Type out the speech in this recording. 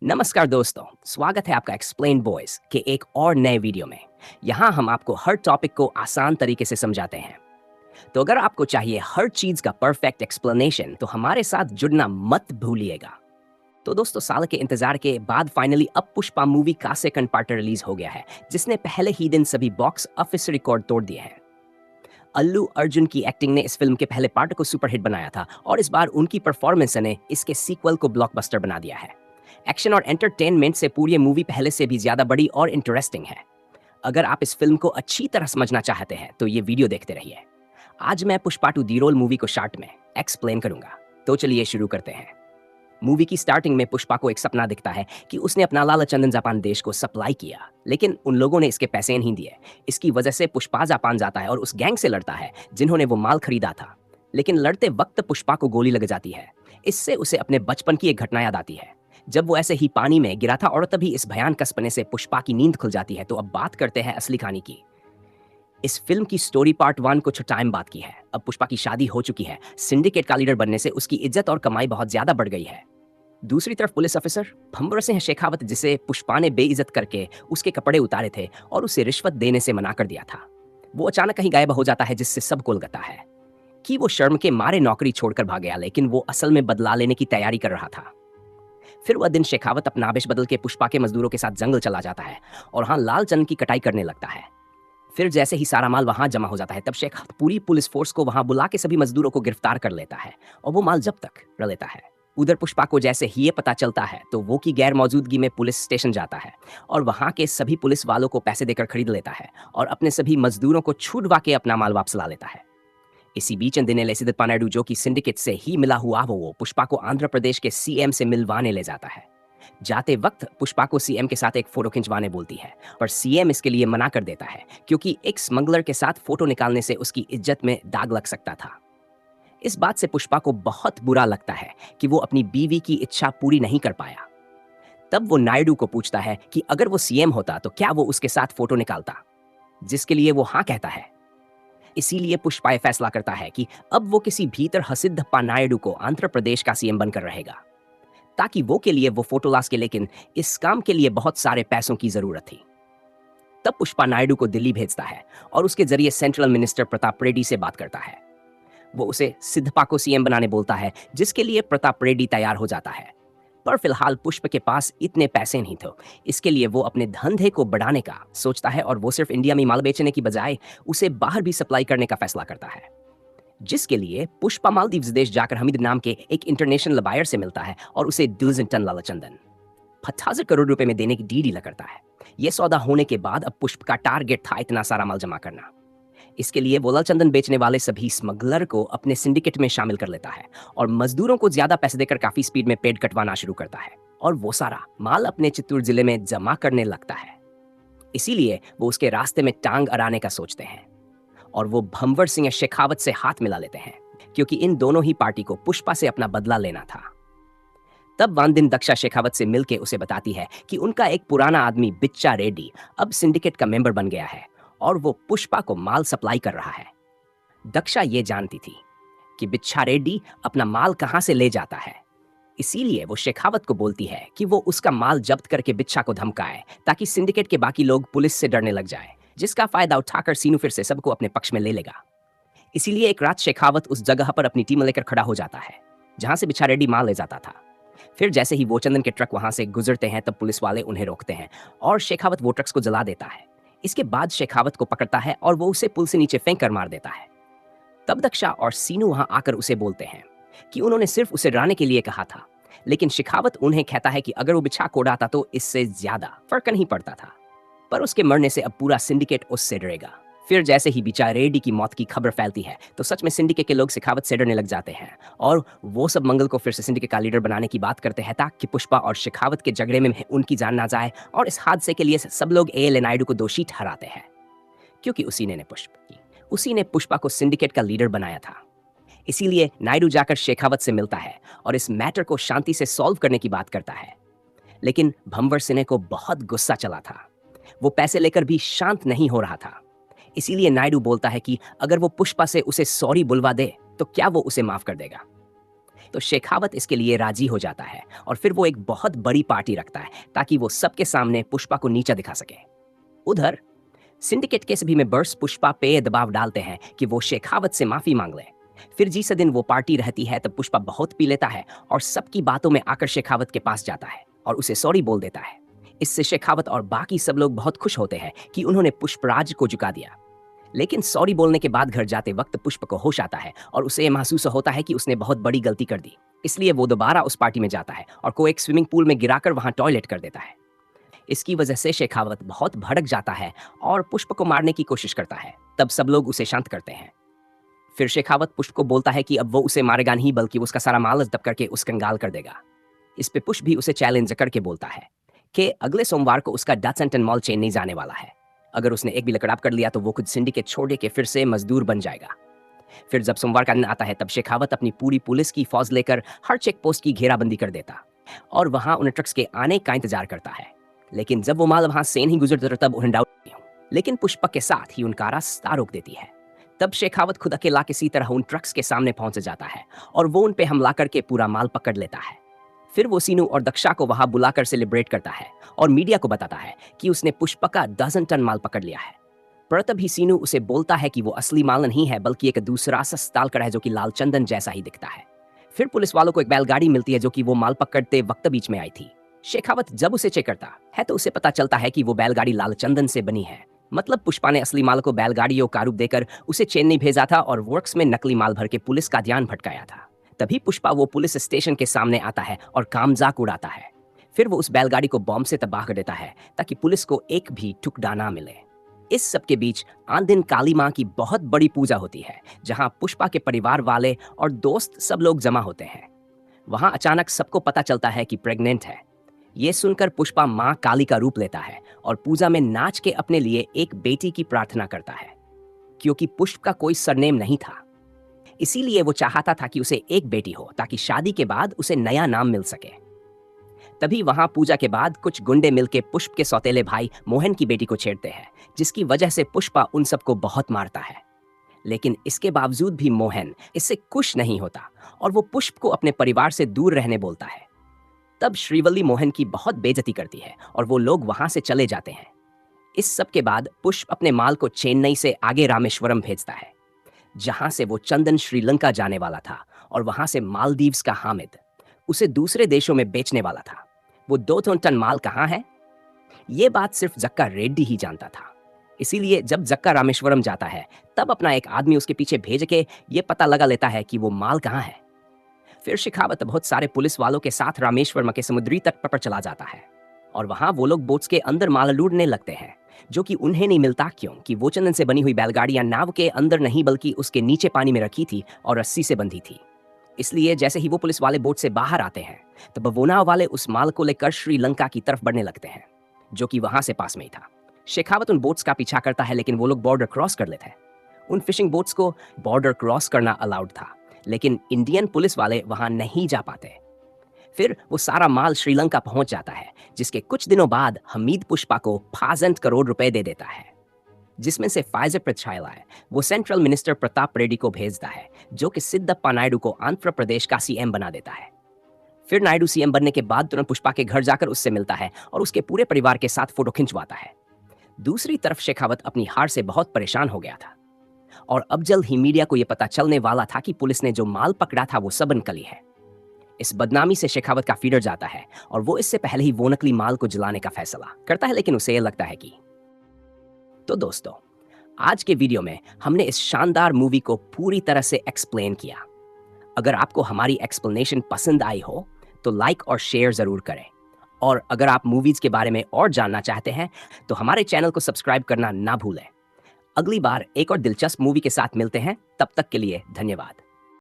नमस्कार दोस्तों, स्वागत है आपका एक्सप्लेन बॉयज के एक और नए वीडियो में। यहाँ हम आपको हर टॉपिक को आसान तरीके से समझाते हैं। तो अगर आपको चाहिए हर चीज का परफेक्ट एक्सप्लेनेशन तो हमारे साथ जुड़ना मत भूलिएगा। तो दोस्तों, साल के इंतजार के बाद फाइनली अब पुष्पा मूवी का सेकंड पार्ट रिलीज हो गया है, जिसने पहले ही दिन सभी बॉक्स ऑफिस रिकॉर्ड तोड़ दिए हैं। अल्लू अर्जुन की एक्टिंग ने इस फिल्म के पहले पार्ट को सुपरहिट बनाया था और इस बार उनकी परफॉर्मेंस ने इसके सीक्वल को ब्लॉकबस्टर बना दिया है। एक्शन और एंटरटेनमेंट से पूरी ये मूवी पहले से भी ज्यादा बड़ी और इंटरेस्टिंग है। अगर आप इस फिल्म को अच्छी तरह समझना चाहते हैं तो ये वीडियो देखते रहिए। आज मैं Pushpa two the rule movie को शॉर्ट में एक्सप्लेन करूंगा। तो चलिए शुरू करते हैं। मूवी की स्टार्टिंग में पुष्पा को एक सपना दिखता है कि उसने अपना लाला चंदन जापान देश को सप्लाई किया, लेकिन उन लोगों ने इसके पैसे नहीं दिए। इसकी वजह से पुष्पा जापान जाता है और उस गैंग से लड़ता है जिन्होंने वो माल खरीदा था। लेकिन लड़ते वक्त पुष्पा को गोली लग जाती है। इससे उसे अपने बचपन की एक घटना याद आती है, जब वो ऐसे ही पानी में गिरा था और तभी इस भयानक कसपने से पुष्पा की नींद खुल जाती है। तो अब बात करते हैं असली कहानी की। इस फिल्म की स्टोरी पार्ट 1 कुछ टाइम बाद की है। अब पुष्पा की शादी हो चुकी है। सिंडिकेट का लीडर बनने से उसकी इज्जत और कमाई बहुत ज्यादा बढ़ गई है। दूसरी तरफ पुलिस ऑफिसर भंवर सिंह शेखावत, जिसे पुष्पा ने बेइज्जत करके उसके कपड़े उतारे थे और उसे रिश्वत देने से मना कर दिया था, वो अचानक कहीं गायब हो जाता है, जिससे सबको लगता है कि वो शर्म के मारे नौकरी छोड़कर भाग गया, लेकिन वो असल में बदला लेने की तैयारी कर रहा था। फिर वह दिन शेखावत अपना आवेश बदल के पुष्पा के मजदूरों के साथ जंगल चला जाता है और हाँ, लाल चंद की कटाई करने लगता है। फिर जैसे ही सारा माल वहां जमा हो जाता है, तब शेखावत पूरी पुलिस फोर्स को वहां बुला के सभी मजदूरों को गिरफ्तार कर लेता है और वो माल जब्त तक कर लेता है। उधर पुष्पा को जैसे ही ये पता चलता है तो वो की गैर मौजूदगी में पुलिस स्टेशन जाता है और वहां के सभी पुलिस वालों को पैसे देकर खरीद लेता है और अपने सभी मजदूरों को छुड़वा के अपना माल वापस ला लेता है। इसी बीच दिनेले सिद्धप्पा नायडू, जो कि सिंडिकेट से ही मिला हुआ वो पुष्पा को आंध्र प्रदेश के सीएम से मिलवाने ले जाता है। जाते वक्त पुष्पा को सीएम के साथ एक फोटो खिंचवाने बोलती है, पर सीएम इसके लिए मना कर देता है क्योंकि एक स्मगलर के साथ फोटो निकालने से उसकी इज्जत में दाग लग सकता था। इस बात से पुष्पा को बहुत बुरा लगता है कि वो अपनी बीवी की इच्छा पूरी नहीं कर पाया। तब वो नायडू को पूछता है कि अगर वो सीएम होता तो क्या वो उसके साथ फोटो निकालता, जिसके लिए वो हाँ कहता है। इसीलिए पुष्पा यह फैसला करता है कि अब वो किसी भीतर हसिद्धप्पा नायडू को आंध्र प्रदेश का सीएम बनकर रहेगा, ताकि वो के लिए वो फोटो ला सके, लेकिन इस काम के लिए बहुत सारे पैसों की जरूरत थी। तब पुष्पा नायडू को दिल्ली भेजता है और उसके जरिए सेंट्रल मिनिस्टर प्रताप रेड्डी से बात करता है। वो उसे सिद्धप्पा को सीएम बनाने बोलता है, जिसके लिए प्रताप रेड्डी तैयार हो जाता है। पर फिलहाल पुष्प के पास इतने पैसे नहीं थे। इसके लिए वो अपने धंधे को बढ़ाने का सोचता है और वो सिर्फ इंडिया में माल बेचने की बजाय उसे बाहर भी सप्लाई करने का फैसला करता है, जिसके लिए पुष्पा मालदीव्स देश जाकर हमीद नाम के एक इंटरनेशनल बायर से मिलता है और उसे 2 टन लाला चंदन 50 करोड़ रुपए में देने की डील करता है। यह सौदा होने के बाद अब पुष्प का टारगेट था इतना सारा माल जमा करना। इसके लिए वो लाल चंदन बेचने वाले सभी स्मगलर को अपने सिंडिकेट में शामिल कर लेता है और मजदूरों को ज्यादा पैसे देकर काफी स्पीड में पेड़ कटवाना शुरू करता है और वो सारा माल अपने चित्तूर जिले में जमा करने लगता है। इसीलिए वो उसके रास्ते में टांग अड़ाने का सोचते हैं और वो भंवर सिंह शेखावत से हाथ मिला लेते हैं, क्योंकि इन दोनों ही पार्टी को पुष्पा से अपना बदला लेना था। तब वन दिन दक्षा शेखावत से मिलके उसे बताती है कि उनका एक पुराना आदमी बिच्चा रेड्डी अब सिंडिकेट का मेंबर बन गया है और वो पुष्पा को माल सप्लाई कर रहा है। दक्षा ये जानती थी कि बिच्छा रेड्डी अपना माल कहां से ले जाता है, इसीलिए वो शेखावत को बोलती है कि वो उसका माल जब्त करके बिच्छा को धमकाए, ताकि सिंडिकेट के बाकी लोग पुलिस से डरने लग जाए, जिसका फायदा उठाकर सीनू फिर से सबको अपने पक्ष में ले लेगा। इसीलिए एक रात शेखावत उस जगह पर अपनी टीम लेकर खड़ा हो जाता है जहां से बिच्छा रेड्डी माल ले जाता था। फिर जैसे ही वो चंदन के ट्रक वहां से गुजरते हैं, तब पुलिस वाले उन्हें रोकते हैं और शेखावत वो ट्रक्स को जला देता है। इसके बाद शेखावत को पकड़ता है और वो उसे पुल से नीचे फेंक कर मार देता है। तब दक्षा और सीनू वहां आकर उसे बोलते हैं कि उन्होंने सिर्फ उसे डराने के लिए कहा था, लेकिन शेखावत उन्हें कहता है कि अगर वो बिच्छा को उड़ाता तो इससे ज्यादा फर्क नहीं पड़ता था, पर उसके मरने से अब पूरा सिंडिकेट उससे डरेगा। फिर जैसे ही बिचा रेड्डी की मौत की खबर फैलती है तो सच में सिंडिकेट के लोग शेखावत से डरने लग जाते हैं और वो सब मंगल को फिर से सिंडिकेट का लीडर बनाने की बात करते हैं, ताकि पुष्पा और शेखावत के झगड़े में उनकी जान ना जाए। और इस हादसे के लिए सब लोग एएल नायडू को दोषी ठहराते हैं, क्योंकि उसी ने पुष्पा को सिंडिकेट का लीडर बनाया था। इसीलिए नायडू जाकर शेखावत से मिलता है और इस मैटर को शांति से सॉल्व करने की बात करता है, लेकिन भंवर सिन्हा को बहुत गुस्सा चला था। वो पैसे लेकर भी शांत नहीं हो रहा था। इसीलिए नायडू बोलता है कि अगर वो पुष्पा से उसे सॉरी बुलवा दे तो क्या वो उसे माफ कर देगा। तो शेखावत इसके लिए राजी हो जाता है और फिर वो एक बहुत बड़ी पार्टी रखता है ताकि वो सबके सामने पुष्पा को नीचा दिखा सके। उधर सिंडिकेट के सभी मेंबर्स पुष्पा पे दबाव डालते हैं कि वो शेखावत से माफी मांग ले। फिर जिस दिन वो पार्टी रहती है तब पुष्पा बहुत पी लेता है और सबकी बातों में आकर शेखावत के पास जाता है और उसे सॉरी बोल देता है। इससे शेखावत और बाकी सब लोग बहुत खुश होते हैं कि उन्होंने पुष्पराज को झुका दिया। लेकिन सॉरी बोलने के बाद घर जाते वक्त पुष्प को होश आता है और उसे ये महसूस होता है कि उसने बहुत बड़ी गलती कर दी। इसलिए वो दोबारा उस पार्टी में जाता है और को एक स्विमिंग पूल में गिराकर वहां टॉयलेट कर देता है। इसकी वजह से शेखावत बहुत भड़क जाता है और पुष्प को मारने की कोशिश करता है। तब सब लोग उसे शांत करते हैं। फिर शेखावत पुष्प को बोलता है कि अब वो उसे मारेगा नहीं बल्कि उसका सारा माल दब करके उस कंगाल कर देगा। इस पे पुष्प भी उसे चैलेंज करके बोलता है कि अगले सोमवार को उसका डचेंटन मॉल चेन नहीं जाने वाला है। अगर उसने एक भी लकड़ाप कर लिया तो वो खुद सिंडिकेट छोड़ के फिर से मजदूर बन जाएगा। फिर जब सोमवार का दिन आता है तब शेखावत अपनी पूरी पुलिस की फौज लेकर हर चेक पोस्ट की घेराबंदी कर देता और वहां उन ट्रक्स के आने का इंतजार करता है। लेकिन जब वो माल वहां से नहीं गुजरता तब उन्हें डाउट नहीं हो। लेकिन पुष्पक के साथ ही उनका रास्ता रोक देती है। तब शेखावत खुद अकेला किसी तरह उन ट्रक्स के सामने पहुंच जाता है और वो उन पे हमला करके पूरा माल पकड़ लेता है। फिर वो सीनू और दक्षा को वहां बुलाकर सेलिब्रेट करता है और मीडिया को बताता है कि उसने पुष्पक का 10 टन माल पकड़ लिया है। पर तभी सीनू उसे बोलता है कि वो असली माल नहीं है बल्कि एक दूसरा सा स्टालकर है जो कि लाल चंदन जैसा ही दिखता है। फिर पुलिस वालों को एक बैलगाड़ी मिलती है जो कि वो माल पकड़ते वक्त बीच में आई थी। शेखावत जब उसे चेक करता है तो उसे पता चलता है कि वो बैलगाड़ी लाल चंदन से बनी है। मतलब पुष्पा ने असली माल को बैलगाड़ियों का रूप देकर उसे चेन्नई भेजा था और वर्क्स में नकली माल भर के पुलिस का ध्यान भटकाया था। तभी पुष्पा वो पुलिस स्टेशन के सामने आता है और कामजाक उड़ाता है। फिर वो उस बैलगाड़ी को बॉम्ब से तबाह कर देता है ताकि पुलिस को एक भी टुकड़ा ना मिले। इस सब के बीच आन दिन काली माँ की बहुत बड़ी पूजा होती है जहाँ पुष्पा के परिवार वाले और दोस्त सब लोग जमा होते हैं। वहाँ अचानक सबको पता चलता है कि प्रेग्नेंट है। ये सुनकर पुष्पा माँ काली का रूप लेता है और पूजा में नाच के अपने लिए एक बेटी की प्रार्थना करता है। क्योंकि पुष्प का कोई सरनेम नहीं था इसीलिए वो चाहता था कि उसे एक बेटी हो ताकि शादी के बाद उसे नया नाम मिल सके। तभी वहां पूजा के बाद कुछ गुंडे मिलके पुष्प के सौतेले भाई मोहन की बेटी को छेड़ते हैं जिसकी वजह से पुष्पा उन सबको बहुत मारता है। लेकिन इसके बावजूद भी मोहन इससे खुश नहीं होता और वो पुष्प को अपने परिवार से दूर रहने बोलता है। तब श्रीवल्ली मोहन की बहुत बेइज्जती करती है और वो लोग वहां से चले जाते हैं। इस सब के बाद पुष्प अपने माल को चेन्नई से आगे रामेश्वरम भेजता है जहां से वो चंदन श्रीलंका जाने वाला था और वहां से मालदीव्स का हामिद उसे दूसरे देशों में बेचने वाला था। वो 2 टन माल कहाँ है ये बात सिर्फ जक्का रेड्डी ही जानता था। इसीलिए जब जक्का रामेश्वरम जाता है तब अपना एक आदमी उसके पीछे भेज के ये पता लगा लेता है कि वो माल कहाँ है। फिर शेखावत बहुत सारे पुलिस वालों के साथ रामेश्वरम के समुद्री तट पर चला जाता है और वहां वो लोग बोट्स के अंदर माल लूटने लगते हैं जो कि उन्हें नहीं मिलता क्योंकि वो चंदन से बनी हुई बैलगाड़ियां नाव के अंदर नहीं बल्कि उसके नीचे पानी में रखी थी और रस्सी से बंधी थी। इसलिए जैसे ही वो पुलिस वाले बोट से बाहर आते हैं तब वो नाव वाले उस माल को लेकर श्रीलंका की तरफ बढ़ने लगते हैं जो कि वहां से पास में ही था। शेखावत उन बोट्स का पीछा करता है लेकिन वो लोग बॉर्डर क्रॉस कर लेते हैं। उन फिशिंग बोट्स को बॉर्डर क्रॉस करना अलाउड था लेकिन इंडियन पुलिस वाले वहां नहीं जा पाते। फिर वो सारा माल श्रीलंका पहुंच जाता है जिसके कुछ दिनों बाद हमीद पुष्पा को 500 करोड़ रुपए दे देता है जिसमें से फाइजर प्रचायला है वो सेंट्रल मिनिस्टर प्रताप रेड्डी को भेजता है जो कि सिद्धप्पा नायडू को आंध्र प्रदेश का सीएम बना देता है। फिर नायडू सीएम बनने के बाद तुरंत पुष्पा के घर जाकर उससे मिलता है और उसके पूरे परिवार के साथ फोटो खिंचवाता है। दूसरी तरफ शेखावत अपनी हार से बहुत परेशान हो गया था और अब जल्द ही मीडिया को यह पता चलने वाला था कि पुलिस ने जो माल पकड़ा था वो सब नकली है। इस बदनामी से शेखावत का फीडर जाता है और वो इससे पहले ही वो नकली माल को जलाने का फैसला करता है लेकिन उसे यह लगता है कि तो दोस्तों आज के वीडियो में हमने इस शानदार मूवी को पूरी तरह से एक्सप्लेन किया। अगर आपको हमारी एक्सप्लेनेशन पसंद आई हो तो लाइक और शेयर जरूर करें और अगर आप मूवीज के बारे में और जानना चाहते हैं तो हमारे चैनल को सब्सक्राइब करना ना भूलें। अगली बार एक और दिलचस्प मूवी के साथ मिलते हैं, तब तक के लिए धन्यवाद।